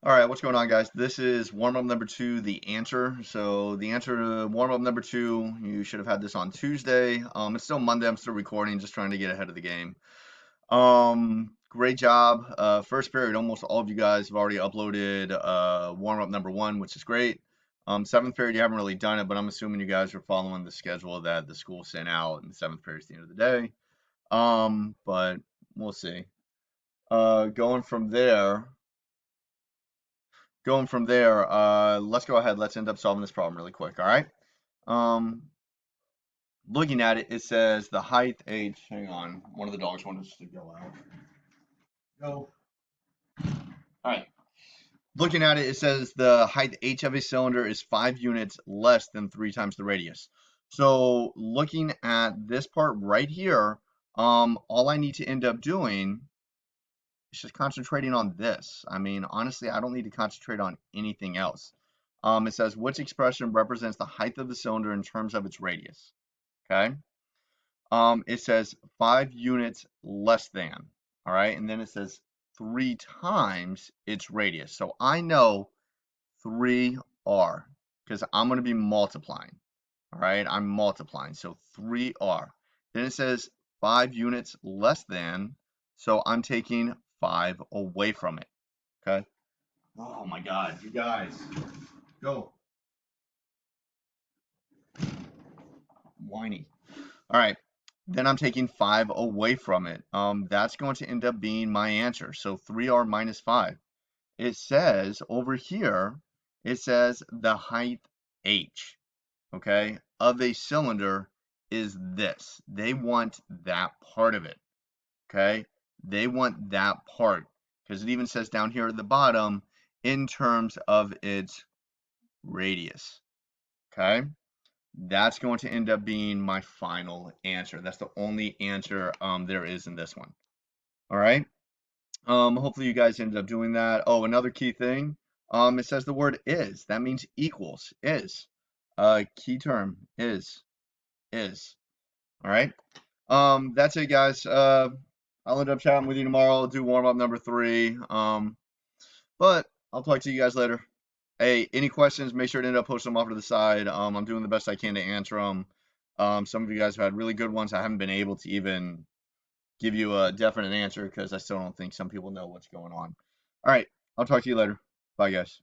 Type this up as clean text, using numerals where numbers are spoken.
All right, what's going on, guys? This is warm-up number two, the answer. So the answer to warm-up number two, you should have had this on Tuesday. It's still Monday. I'm still recording, just trying to get ahead of the game. Great job. First period, almost all of you guys have already uploaded warm-up number one, which is great. Seventh period, you haven't really done it, but I'm assuming you guys are following the schedule that the school sent out, and seventh period is the end of the day. But we'll see. Going from there. Let's go ahead. Let's end up solving this problem really quick. All right. Um, Looking at it, it says the height h. Hang on, one of the dogs wanted us to go out. Go. All right. Looking at it, it says the height h of a cylinder is 5 units less than 3 times the radius. So looking at this part right here, all I need to end up doing is just concentrating on this. I mean, honestly, I don't need to concentrate on anything else. It says which expression represents the height of the cylinder in terms of its radius. Okay. It says 5 units less than. All right. And then it says 3 times its radius. So I know 3r because I'm going to be multiplying. All right. I'm multiplying. So 3r. Then it says 5 units less than. So I'm taking 5 away from it. Okay. Oh my God. You guys. Go. Whiny. All right. Then I'm taking 5 away from it. That's going to end up being my answer. So 3r minus 5. It says over here, it says the height h, okay, of a cylinder is this. They want that part of it, okay? They want that part because it even says down here at the bottom in terms of its radius, okay? That's going to end up being my final answer. That's the only answer there is in this one. All right. Hopefully you guys ended up doing that. Oh, another key thing. It says the word is. That means equals. Is. Key term is. Is. All right. That's it, guys. I'll end up chatting with you tomorrow. I'll do warm up number 3. But I'll talk to you guys later. Hey, any questions, make sure to end up posting them off to the side. I'm doing the best I can to answer them. Some of you guys have had really good ones. I haven't been able to even give you a definite answer because I still don't think some people know what's going on. All right, I'll talk to you later. Bye, guys.